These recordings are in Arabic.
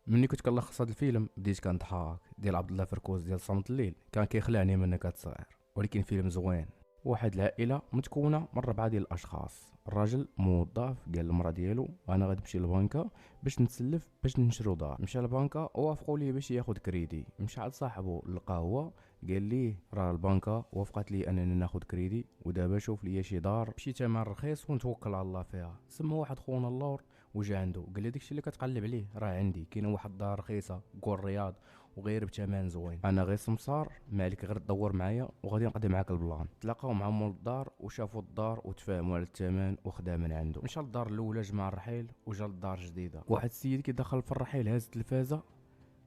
مني كنت كنلخص هذا الفيلم بديت كنضحك ديال عبد الله فركوس ديال صمت الليل، كان كيخلعني من كنت صغير، ولكن فيلم زوين. واحد العائله متكونه من 4 ديال الاشخاص. الراجل موظف، قال للمراه ديالو انا غادي نمشي للبنكه باش نتسلف باش نشرو دار. مشى للبنكه ووافقوا ليه باش ياخذ كريدي. مشى عند صاحبه لقاه، قال ليه راه البنكه وافقت لي انني ناخذ كريدي، ودابا شوف لي شي دار بشي ثمن رخيص ونتوكل على الله فيها. سما واحد خونا اللور وجا عنده قال لي داكشي اللي كتقلب عليه راه عندي، كاينه واحد الدار رخيصه كور الرياض وغير بثمن زوين. انا غير سمسار، ما عليك غير تدور معايا وغادي نقضي معاك البلان. تلاقاو مع مول الدار وشافوا الدار وتفاهموا على الثمن وخدا من عنده. مشى للدار الاولى جمع الرحيل وجا للدار الجديده. واحد السيد كي دخل في الرحيل هاز التلفازه،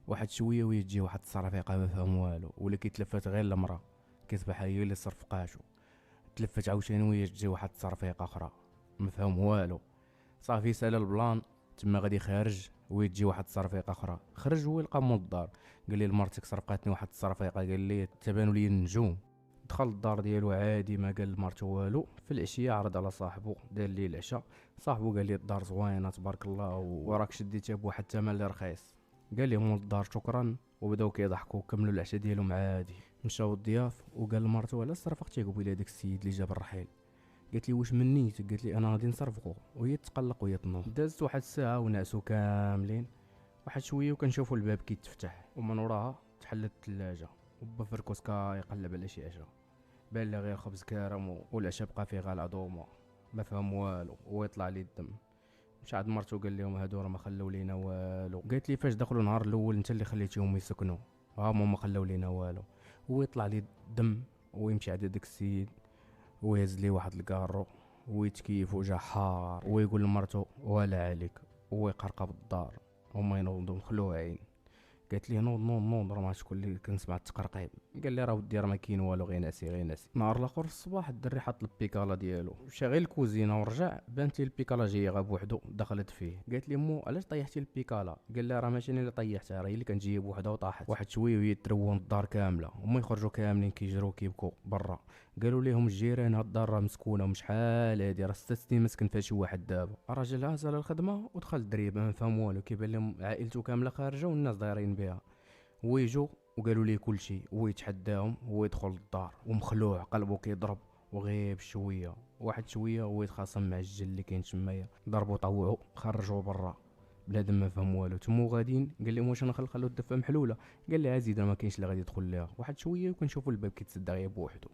واحد شويه ويجي واحد الصرافيقه ما فهم والو، ولا كيتلفت غير المراه كيصبح هي اللي صرفقاشو. تلفت عاوتاني ويجي واحد الصرافيقه اخرى ما فهم والو. صافي سال البلان، تما غادي خارج ويجي واحد الصرفيقه اخرى. خرج هو يلقى مول الدار، قال لي مرتك سرقاتني واحد الصرفيقه، قال لي تبانوا لي النجوم. دخل الدار ديالو عادي ما قال لمرته والو. في العشيه عرض على صاحبه دار لي العشاء. صاحبه قال لي الدار زوينه تبارك الله وراك شديتها بواحد الثمن اللي رخيص. قال لي مول الدار شكرا، وبداو كيضحكوا كملوا العشاء ديالهم عادي. مشاو الضياف وقال لمرته علاش صرفقتي قبيله داك السيد اللي جاب الرحيل. قالت لي واش منيت، قالت لي انا غادي نصرفقو، وهي تقلق وهي تنوض. دازت واحد الساعه ونعسو كاملين. واحد شويه وكنشوفوا الباب كيتفتح ومن وراها تحلت الثلاجه وبا فركوس يقلب على شي عشاء. بان لي غير خبز كرم والعشاء بقى فيه غير العظومه ما فهم والو ويطلع لي الدم. مشى عند مرتو قال لهم هادو راه ما خلاو لينا والو. قالت لي فاش دخلوا النهار الاول انت اللي خليتيهم يسكنوا، ها ما خلاو لينا والو. ويطلع لي الدم ويمشي عند داك السيد ويهز لي واحد الكارو ويتكيف وجا حار ويقول لمرتو ولا عليك، ويقرقب الدار وما ينوضوا مخلوعين. قالت لي نوض نوض نوض راه ما شكون اللي كنسمع التقرقيب. قال لي راه ودي راه ما كاين والو غير ناسي غير ناسي. نهار الاخر في الصباح الدري حط البيكالا ديالو مشى غير الكوزينه ورجع بانت لي البيكالا جايه غا بوحدو دخلت فيه. قالت لي مو علاش طيحتي البيكالا، قال لها راه ماشي انا اللي طيحتها، راه هي اللي كانت جايه بوحدها وطاحت. واحد شويه وهي ترون الدار كامله هما يخرجوا كاملين كيجروا كيبكوا برا. قالوا لهم الجيران هاد الدار راه مسكونه ومش شحال هادي راه 6 سنين ما سكن فيها شي واحد دابا. الراجل عاز على الخدمه ودخل الدريب ما فهم والو، كيبان لهم عائلته كامله خارجه والناس دايرين بها. ويجوا وقالوا لي كل شيء ويتحداهم ويدخل الدار ومخلوع قلبه كيضرب وغيب شويه. واحد شويه ويتخاصم مع الجل اللي كاين تمايا، ضربوا طوعوا خرجوا برا. بنادم ما فهم والو. تمو غاديين قال لهم واش نخلو الدفه محلوله، قال لي عزيز ما كاينش اللي غادي يدخل ليها. واحد شويه وكنشوفوا الباب كيتسد غير بوحدو.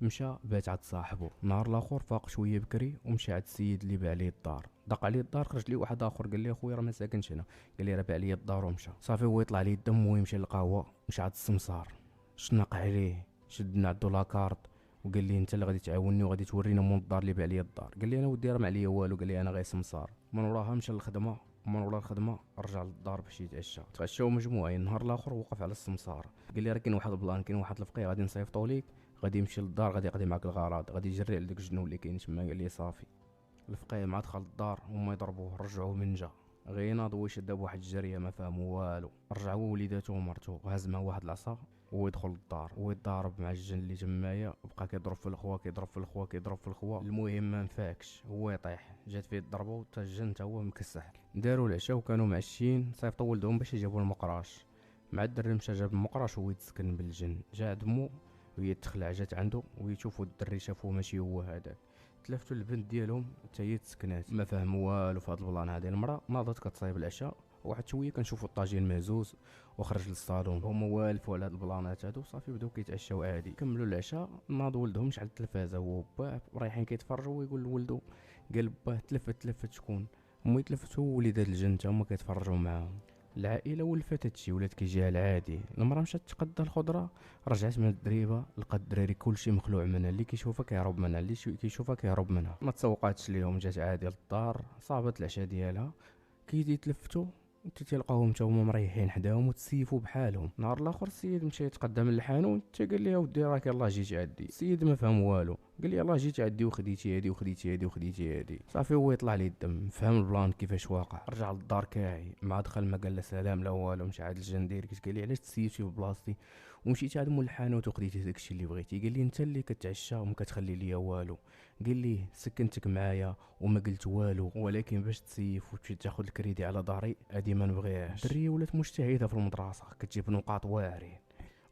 مشى بات عند صاحبه. نهار الاخر فاق شويه بكري ومشى عند السيد اللي باع ليه الدار. دق عليه الدار خرج لي واحد اخر قال لي اخويا راه ما ساكنش هنا، قال لي راه باع لي الدار ومشى. صافي هو يطلع ليه الدم ويمشي للقهوه. مشى عند السمسار شنق عليه شدنا عندو لاكارت وقال لي انت اللي غادي تعاوني وغادي تورينا مول الدار اللي باع لي الدار. قال لي انا ودي راه ما عليا والو، قال لي انا غير سمسار. من وراها مشى للخدمه ومن ورا الخدمه رجع للدار باش يتعشى. تغشاو مجموعين. نهار الاخر وقف على السمسار قال لي راه كاين واحد البلان، كاين واحد الفقيه غادي نصيفطو ليك، غادي يمشي للدار غادي يقضي معاك الغراض، غادي يجري على داك الجنون اللي كاين تما. قال لي صافي. الفقيه مع دخل الدار هما يضربوه رجعوه من جا غير ناض ويشد بواحد الجريه ما فهموا والو. رجعوا وليداتو ومرتو وهز معاه واحد العصا ويدخل للدار ويتضارب مع الجن اللي تمايا. بقى كيضرب في الخوا كيضرب في الخوا كيضرب في الخوا. المهم ما نفاكش هو يطيح، جات فيه الضربه وتا الجن تا هو مكسح. داروا العشاء وكانوا معشين. صيفطوا ولدهم باش يجيبوا المقراش. مع الدري مشى جاب المقراش ويتسكن بالجن. جا دمو وهي تخلع جات عنده ويشوفوا الدري شافوه ماشي هو هذاك. تلفتوا البنت ديالهم حتى هي تسكنات ما فهموا والو في هاد البلان. هذه المراه ناضت كتصايب العشاء. واحد شويه كنشوفوا الطاجين مهزوز وخرج للصالون. هما والفوا على هاد البلانات هادو. صافي بداو كيتعشاو عادي. كملوا العشاء ناض ولدهم شعل التلفازه هو باه رايحين كيتفرجوا ويقول لولدو قال باه تلفت شكون. هما يتلفتوا وليدات الجن تا هما كيتفرجوا معاهم. العائله ولفت هادشي ولات كيجيها العادي. المراه مشات تقدى الخضره رجعت من الدريبه لقات الدراري كلشي مخلوع منها، اللي كيشوفها كيهرب منها اللي كيشوفها كيهرب منها. ما تسوقاتش ليهم جات عادي للدار صابت العشاء ديالها. كي يتلفتوا تلقاهم تا هما مريحين حداهم وتسيفوا بحالهم. نهار الاخر السيد مشى يتقدم للحانوت قال لي اودي راك يلاه جيت عندي. السيد ما فهم والو قال لي يلاه جيتي عندي وخديتي هادي وخديتي هادي وخديتي هادي. صافي هو يطلع لي الدم، فهم البلان كيفاش واقع. رجع للدار كاعي، مع دخل ما قال لا سلام لا والو. مشى عند الجن ديريكت قال لي علاش تسيتي في بلاصتي ومشيتي عند مول الحانوت وخديتي داكشي اللي بغيتي. قال لي انت اللي كتعشى وما كتخلي ليا والو. قال لي سكنتك معايا وما قلت والو، ولكن باش تسيف وتمشي تاخذ الكريدي على داري هادي ما نبغيهاش. الدريه ولات مجتهده في المدرسه، كتجيب نقاط واعرين.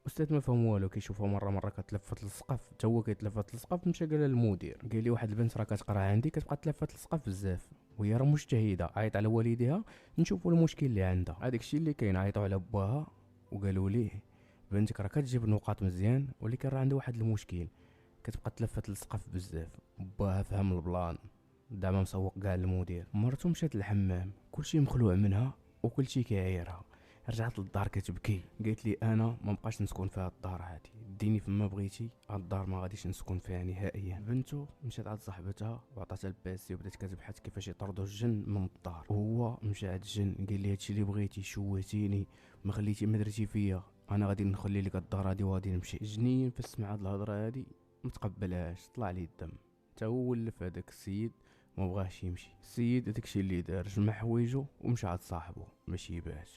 استاذ ما فهم والو، كيشوفها مره كتلفت للسقف، حتى هو كيتلفت للسقف. مشى قال للمدير، قال لي واحد البنت راه كتقرا عندي كتبقى تلفت للسقف بزاف وهي راه مجتهده، عيط على والديها نشوفوا المشكل اللي عندها. هذاك الشيء اللي كاين. عيطوا على باها وقالوا ليه بنتك راه كتجيب نقاط مزيان ولكن راه عندها واحد المشكل، كتبقى تلفت للسقف بزاف. باها فهم البلان، دعما مسوق كاع المدير. مرته مشات للحمام، كلشي مخلوع منها وكلشي كيعايرها. رجعت للدار كتبكي، قالت لي انا ما بقاش نسكن في هاد الدار هادي، ديني فما بغيتي، هاد الدار ما غاديش نسكن فيها نهائيا. بنته مشات عند صاحبتها وعطاتها الباسي وبدات كتبحث كيفاش يطردوا الجن من الدار. وهو مشى عند الجن قال لي هادشي اللي بغيتي، شوهتيني، ما خليتي ما درتي فيا، انا غادي نخلي لك الدار هادي وغادي نمشي. الجنين فاش سمع هاد الهضره هادي متقبلهاش، طلع ليه الدم. تا هو ولف هذاك السيد ما بغاش يمشي. السيد داكشي اللي دار، جمع حوايجو ومشى عند صاحبو باش يبات.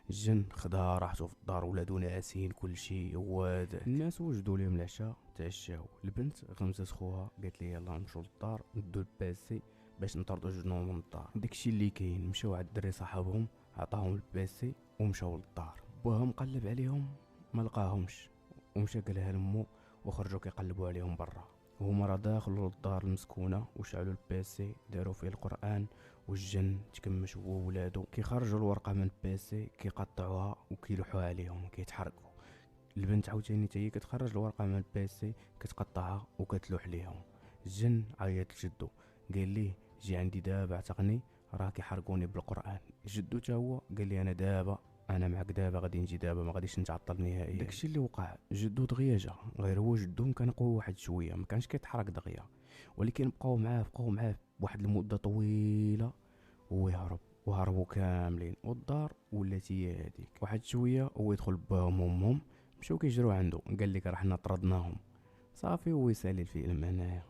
الجن خدها راحتو في الدار، ولادو ناعسين كلشي. هو الناس وجدوا ليهم العشاء، تعشاو. البنت غمزت خوها قالت لي يلا نمشيو للدار ندو الباسي باش نطردو جنون من الدار. داكشي اللي كاين. مشاو عند الدري صاحبهم، عطاهم الباسي ومشاو للدار. باها مقلب عليهم ما لقاهمش ومشى قالها لمو وخرجوا كيقلبوا عليهم برا. وهما راه داخلوا للدار المسكونه وشعلوا الباسي داروا فيه القران، والجن تكمش هو وولادو كيخرجوا الورقه من الباسي كيقطعوها وكيلوحوها عليهم كيتحركوا. البنت عاوتاني حتى هي كتخرج الورقه من الباسي كتقطعها وكتلوح ليهم. الجن عيط لجدو قال ليه جي عندي دابا اعتقني، راه كيحرقوني بالقران. جدو تا هو قال لي انا معك دابا، غادي نجي دابا، ما غاديش نتعطل نهائيا. داكشي اللي وقع. جدو دغيا جا، غير هو جدو كان قوي واحد شويه، ما كانش كيتحرك دغيا، ولكن بقاو معاه واحد المده طويله هو يهرب. وهربوا كاملين والدار ولات هي هذيك. واحد شويه هو يدخل باهم وامهم مشاو كيجروا عنده، قال لك راه حنا طردناهم. صافي هو يسالي الفيلم هنايا.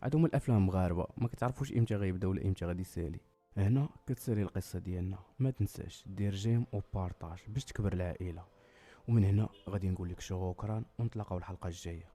هادو هما الافلام المغاربه، ما كتعرفوش امتى غيبدا ولا امتى غادي يسالي. هنا كتسالي القصه ديالنا. ما تنساش دير جيم وبارطاج باش تكبر العائله. ومن هنا غادي نقول لك شكرا ونتلاقاو الحلقه الجايه.